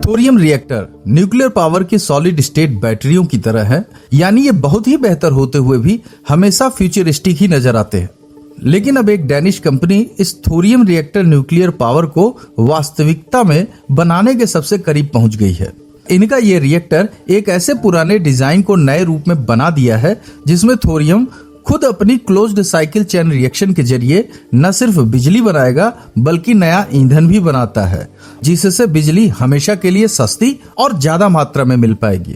Thorium reactor nuclear power की solid state बैटरियों की तरह है, यानी ये बहुत ही बेहतर होते हुए भी हमेशा फ्यूचरिस्टिक ही नजर आते हैं। लेकिन अब एक डैनिश कंपनी इस थोरियम रिएक्टर न्यूक्लियर पावर को वास्तविकता में बनाने के सबसे करीब पहुंच गई है। इनका ये रिएक्टर एक ऐसे पुराने डिजाइन को नए रूप में बना दिया है जिसमें थोरियम खुद अपनी क्लोज्ड साइकिल चेन रिएक्शन के जरिए न सिर्फ बिजली बनाएगा बल्कि नया ईंधन भी बनाता है, जिससे बिजली हमेशा के लिए सस्ती और ज्यादा मात्रा में मिल पाएगी।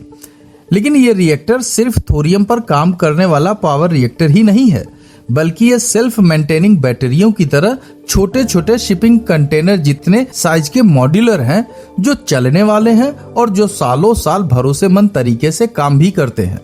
लेकिन ये रिएक्टर सिर्फ थोरियम पर काम करने वाला पावर रिएक्टर ही नहीं है, बल्कि ये सेल्फ मेंटेनिंग बैटरियों की तरह छोटे छोटे शिपिंग कंटेनर जितने साइज के मॉड्यूलर हैं, जो चलने वाले हैं और जो सालों साल भरोसेमंद तरीके से काम भी करते हैं।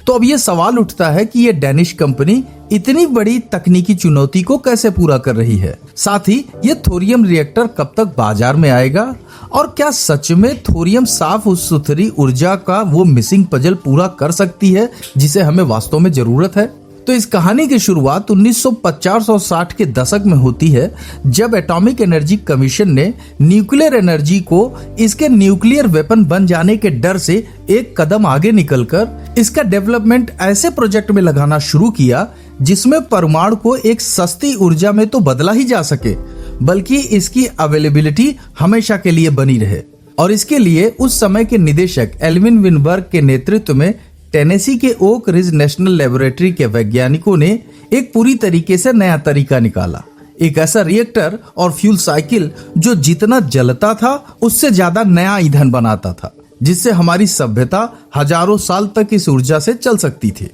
तो अब ये सवाल उठता है कि ये डैनिश कंपनी इतनी बड़ी तकनीकी चुनौती को कैसे पूरा कर रही है। साथ ही ये थोरियम रिएक्टर कब तक बाजार में आएगा और क्या सच में थोरियम साफ सुथरी ऊर्जा का वो मिसिंग पजल पूरा कर सकती है जिसे हमें वास्तव में जरूरत है। तो इस कहानी की शुरुआत 1950 और 60 के दशक में होती है, जब एटॉमिक एनर्जी कमीशन ने न्यूक्लियर एनर्जी को इसके न्यूक्लियर वेपन बन जाने के डर से एक कदम आगे निकलकर इसका डेवलपमेंट ऐसे प्रोजेक्ट में लगाना शुरू किया जिसमें परमाणु को एक सस्ती ऊर्जा में तो बदला ही जा सके, बल्कि इसकी अवेलेबिलिटी हमेशा के लिए बनी रहे। और इसके लिए उस समय के निदेशक एल्विन विनबर्ग के नेतृत्व में टेनेसी के ओक रिज नेशनल लेबोरेटरी के वैज्ञानिकों ने एक पूरी तरीके से नया तरीका निकाला। एक ऐसा रिएक्टर और फ्यूल साइकिल जो जितना जलता था उससे ज्यादा नया ईंधन बनाता था, जिससे हमारी सभ्यता हजारों साल तक इस ऊर्जा से चल सकती थी।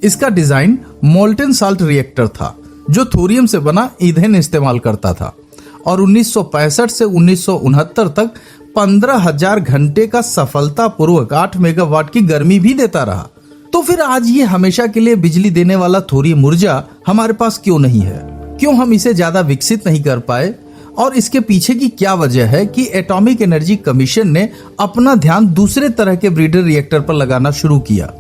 इसका डिजाइन मोल्टेन साल्ट रिएक्टर था, जो थोरियम से बना ईंधन इस्तेमाल करता था और 1965 से 1969 तक 15,000 घंटे का सफलतापूर्वक 8 मेगावाट की गर्मी भी देता रहा। तो फिर आज ये हमेशा के लिए बिजली देने वाला थोरियम ऊर्जा हमारे पास क्यों नहीं है? क्यों हम इसे ज्यादा विकसित नहीं कर पाए? और इसके पीछे की क्या वजह है कि एटॉमिक एनर्जी कमीशन ने अपना ध्यान दूसरे तरह के ब्रीडर रिएक्टर पर लगाना शुरू किया,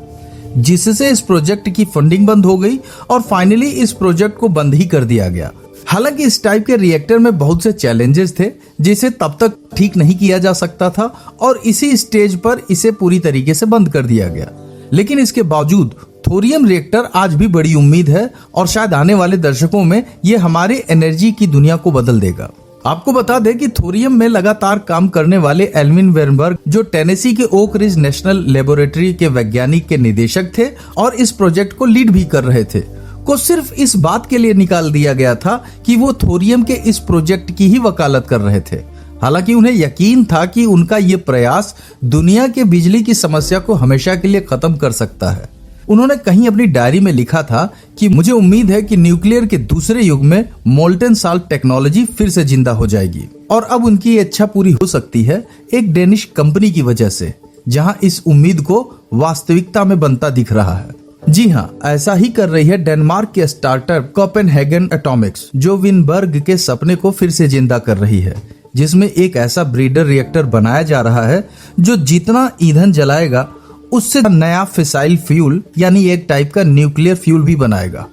जिससे इस प्रोजेक्ट की फंडिंग बंद हो गई और फाइनली इस प्रोजेक्ट को बंद ही कर दिया गया। हालांकि इस टाइप के रिएक्टर में बहुत से चैलेंजेस थे जिसे तब तक ठीक नहीं किया जा सकता था और इसी स्टेज पर इसे पूरी तरीके से बंद कर दिया गया। लेकिन इसके बावजूद थोरियम रिएक्टर आज भी बड़ी उम्मीद है और शायद आने वाले दशकों में ये हमारे एनर्जी की दुनिया को बदल देगा। आपको बता दें कि थोरियम में लगातार काम करने वाले एल्विन विनबर्ग, जो टेनेसी के ओक रिज नेशनल लेबोरेटरी के वैज्ञानिक के निदेशक थे और इस प्रोजेक्ट को लीड भी कर रहे थे, को सिर्फ इस बात के लिए निकाल दिया गया था कि वो थोरियम के इस प्रोजेक्ट की ही वकालत कर रहे थे। हालांकि उन्हें यकीन था कि उनका ये प्रयास दुनिया के बिजली की समस्या को हमेशा के लिए खत्म कर सकता है। उन्होंने कहीं अपनी डायरी में लिखा था कि मुझे उम्मीद है कि न्यूक्लियर के दूसरे युग में मोल्टेन साल्ट टेक्नोलॉजी फिर से जिंदा हो जाएगी। और अब उनकी ये इच्छा पूरी हो सकती है एक डेनिश कंपनी की वजह से, जहां इस उम्मीद को वास्तविकता में बनता दिख रहा है। जी हाँ, ऐसा ही कर रही है डेनमार्क के स्टार्टअप कोपेनहेगन एटॉमिक्स, जो विनबर्ग के सपने को फिर से जिंदा कर रही है, जिसमें एक ऐसा ब्रीडर रिएक्टर बनाया जा रहा है जो जितना ईंधन जलाएगा उससे नया फिसाइल फ्यूल यानी एक टाइप का न्यूक्लियर फ्यूल भी बनाएगा।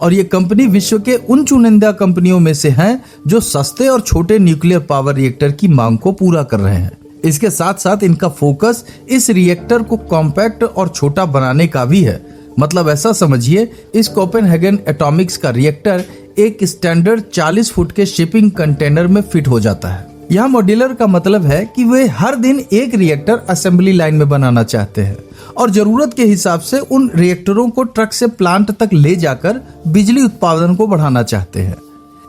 और ये कंपनी विश्व के उन चुनिंदा कंपनियों में से है जो सस्ते और छोटे न्यूक्लियर पावर रिएक्टर की मांग को पूरा कर रहे हैं। इसके साथ साथ इनका फोकस इस रिएक्टर को कॉम्पैक्ट और छोटा बनाने का भी है। मतलब ऐसा समझिए, इस कोपेनहेगन एटॉमिक्स का रिएक्टर एक स्टैंडर्ड 40 फुट के शिपिंग कंटेनर में फिट हो जाता है। यहाँ मॉड्यूलर का मतलब है कि वे हर दिन एक रिएक्टर असेंबली लाइन में बनाना चाहते हैं और जरूरत के हिसाब से उन रिएक्टरों को ट्रक से प्लांट तक ले जाकर बिजली उत्पादन को बढ़ाना चाहते हैं।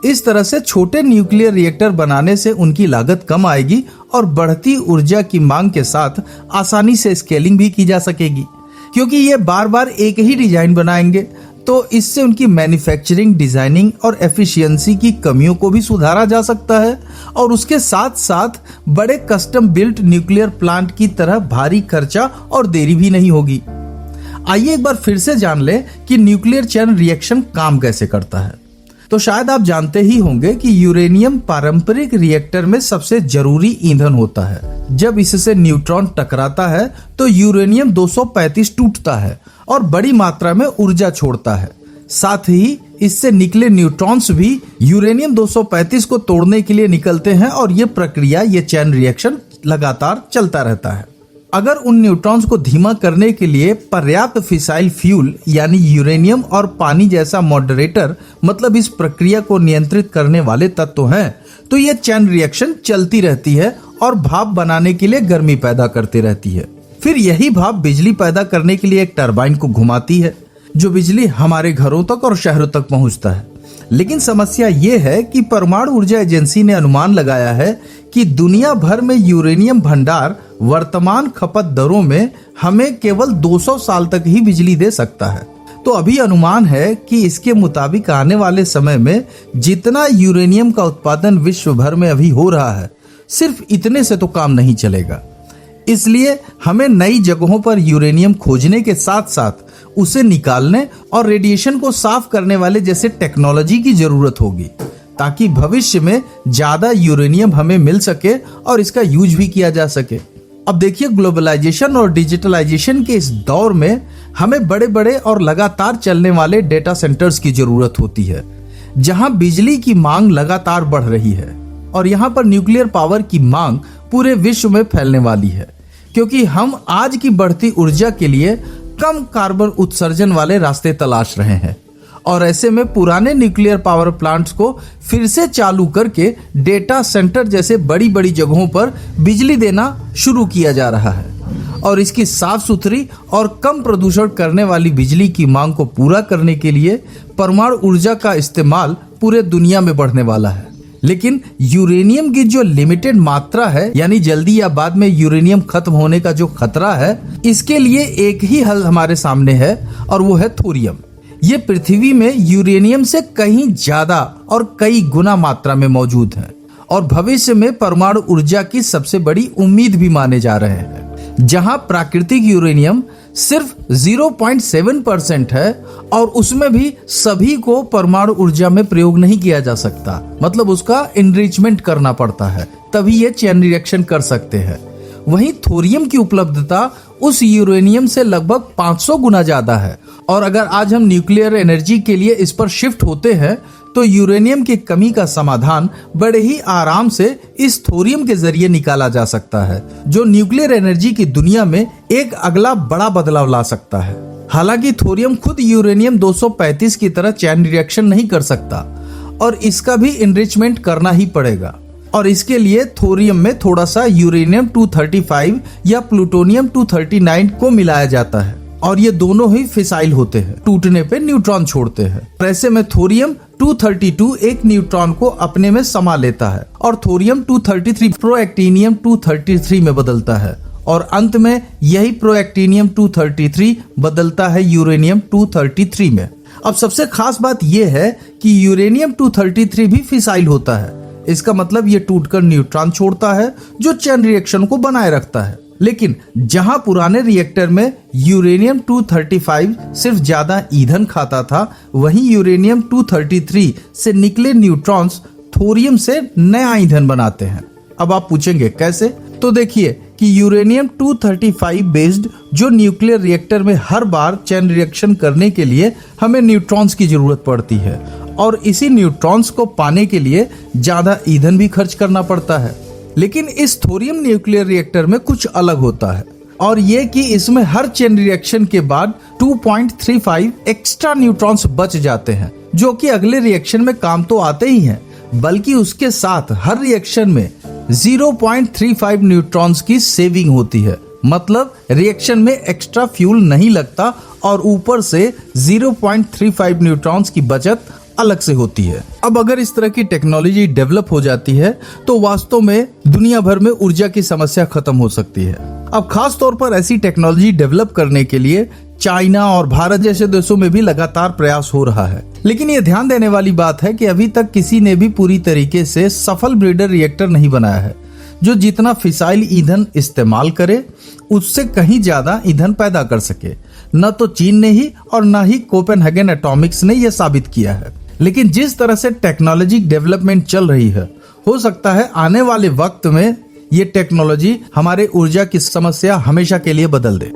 इस तरह से छोटे न्यूक्लियर रिएक्टर बनाने से उनकी लागत कम आएगी और बढ़ती ऊर्जा की मांग के साथ आसानी से स्केलिंग भी की जा सकेगी, क्योंकि ये बार बार एक ही डिजाइन बनाएंगे। तो इससे उनकी मैन्युफैक्चरिंग, डिजाइनिंग और एफिशिएंसी की कमियों को भी सुधारा जा सकता है और उसके साथ साथ बड़े कस्टम बिल्ट न्यूक्लियर प्लांट की तरह भारी खर्चा और देरी भी नहीं होगी। आइए एक बार फिर से जान लें कि न्यूक्लियर चेन रिएक्शन काम कैसे करता है। तो शायद आप जानते ही होंगे कि यूरेनियम पारंपरिक रिएक्टर में सबसे जरूरी ईंधन होता है। जब इससे न्यूट्रॉन टकराता है तो यूरेनियम 235 टूटता है और बड़ी मात्रा में ऊर्जा छोड़ता है। साथ ही इससे निकले न्यूट्रॉन्स भी यूरेनियम 235 को तोड़ने के लिए निकलते हैं और ये प्रक्रिया, ये चेन रिएक्शन लगातार चलता रहता है। अगर उन न्यूट्रॉन्स को धीमा करने के लिए पर्याप्त फिसाइल फ्यूल यानी यूरेनियम और पानी जैसा मॉडरेटर मतलब इस प्रक्रिया को नियंत्रित करने वाले तत्व हैं, तो यह चैन रिएक्शन चलती रहती है और भाप बनाने के लिए गर्मी पैदा करती रहती है। फिर यही भाप बिजली पैदा करने के लिए एक टरबाइन को घुमाती है, जो बिजली हमारे घरों तक और शहरों तक पहुंचता है। लेकिन समस्या ये है कि परमाणु ऊर्जा एजेंसी ने अनुमान लगाया है कि दुनिया भर में यूरेनियम भंडार वर्तमान खपत दरों में हमें केवल 200 साल तक ही बिजली दे सकता है। तो अभी अनुमान है कि इसके मुताबिक आने वाले समय में जितना यूरेनियम का उत्पादन विश्व भर में अभी हो रहा है, सिर्फ इतने से तो काम नहीं चलेगा। इसलिए हमें नई जगहों पर यूरेनियम खोजने के साथ साथ उसे निकालने और रेडिएशन को साफ करने वाले जैसे टेक्नोलॉजी की जरूरत होगी, ताकि भविष्य में ज्यादा यूरेनियम हमें मिल सके और इसका यूज भी किया जा सके। अब देखिए, ग्लोबलाइजेशन और डिजिटलाइजेशन के इस दौर में हमें बड़े बड़े और लगातार चलने वाले डेटा सेंटर्स की जरूरत होती है, जहां बिजली की मांग लगातार बढ़ रही है। और यहाँ पर न्यूक्लियर पावर की मांग पूरे विश्व में फैलने वाली है, क्योंकि हम आज की बढ़ती ऊर्जा के लिए कम कार्बन उत्सर्जन वाले रास्ते तलाश रहे हैं। और ऐसे में पुराने न्यूक्लियर पावर प्लांट्स को फिर से चालू करके डेटा सेंटर जैसे बड़ी बड़ी जगहों पर बिजली देना शुरू किया जा रहा है। और इसकी साफ सुथरी और कम प्रदूषण करने वाली बिजली की मांग को पूरा करने के लिए परमाणु ऊर्जा का इस्तेमाल पूरे दुनिया में बढ़ने वाला है। लेकिन यूरेनियम की जो लिमिटेड मात्रा है, यानी जल्दी या बाद में यूरेनियम खत्म होने का जो खतरा है, इसके लिए एक ही हल हमारे सामने है और वो है थोरियम। ये पृथ्वी में यूरेनियम से कहीं ज्यादा और कई गुना मात्रा में मौजूद है और भविष्य में परमाणु ऊर्जा की सबसे बड़ी उम्मीद भी माने जा रहे हैं। जहां प्राकृतिक यूरेनियम सिर्फ 0.7% है और उसमें भी सभी को परमाणु ऊर्जा में प्रयोग नहीं किया जा सकता, मतलब उसका इनरिचमेंट करना पड़ता है, तभी ये चेन रिएक्शन कर सकते हैं। वहीं थोरियम की उपलब्धता उस यूरेनियम से लगभग 500 गुना ज्यादा है। और अगर आज हम न्यूक्लियर एनर्जी के लिए इस पर शिफ्ट होते हैं, तो यूरेनियम की कमी का समाधान बड़े ही आराम से इस थोरियम के जरिए निकाला जा सकता है, जो न्यूक्लियर एनर्जी की दुनिया में एक अगला बड़ा बदलाव ला सकता है। हालांकि थोरियम खुद यूरेनियम 235 की तरह चैन रिएक्शन नहीं कर सकता और इसका भी इनरिचमेंट करना ही पड़ेगा। और इसके लिए थोरियम में थोड़ा सा यूरेनियम 235 या प्लूटोनियम 239 को मिलाया जाता है और ये दोनों ही फिसाइल होते हैं, टूटने पे न्यूट्रॉन छोड़ते हैं। ऐसे में थोरियम 232 एक न्यूट्रॉन को अपने में समा लेता है और थोरियम 233 प्रोएक्टिनियम 233 में बदलता है और अंत में यही प्रोएक्टिनियम 233 बदलता है यूरेनियम 233 में। अब सबसे खास बात यह है कि यूरेनियम 233 भी फिसाइल होता है। इसका मतलब ये टूटकर न्यूट्रॉन छोड़ता है, जो चेन रिएक्शन को बनाए रखता है। लेकिन जहां पुराने रिएक्टर में यूरेनियम 235 सिर्फ ज्यादा ईंधन खाता था, वहीं यूरेनियम 233 से निकले न्यूट्रॉन्स थोरियम से नया ईंधन बनाते हैं। अब आप पूछेंगे कैसे? तो देखिए कि यूरेनियम 235 बेस्ड जो न्यूक्लियर रिएक्टर में हर बार चेन रिएक्शन करने के लिए हमें न्यूट्रॉन्स की जरूरत पड़ती है और इसी न्यूट्रॉन्स को पाने के लिए ज्यादा ईंधन भी खर्च करना पड़ता है। लेकिन इस थोरियम न्यूक्लियर रिएक्टर में कुछ अलग होता है और ये कि इसमें हर चेन रिएक्शन के बाद 2.35 एक्स्ट्रा न्यूट्रॉन्स बच जाते हैं, जो कि अगले रिएक्शन में काम तो आते ही हैं, बल्कि उसके साथ हर रिएक्शन में 0.35 न्यूट्रॉन्स की सेविंग होती है। मतलब रिएक्शन में एक्स्ट्रा फ्यूल नहीं लगता और ऊपर से 0.35 न्यूट्रॉन्स की बचत अलग से होती है। अब अगर इस तरह की टेक्नोलॉजी डेवलप हो जाती है तो वास्तव में दुनिया भर में ऊर्जा की समस्या खत्म हो सकती है। अब खास तौर पर ऐसी टेक्नोलॉजी डेवलप करने के लिए चाइना और भारत जैसे देशों में भी लगातार प्रयास हो रहा है। लेकिन ये ध्यान देने वाली बात है कि अभी तक किसी ने भी पूरी तरीके से सफल ब्रीडर रिएक्टर नहीं बनाया है, जो जितना फिसाइल ईंधन इस्तेमाल करे उससे कहीं ज्यादा ईंधन पैदा कर सके। न तो चीन ने ही और न ही कोपेनहेगन एटॉमिक्स ने यह साबित किया है। लेकिन जिस तरह से टेक्नोलॉजी डेवलपमेंट चल रही है, हो सकता है आने वाले वक्त में ये टेक्नोलॉजी हमारे ऊर्जा की समस्या हमेशा के लिए बदल दे।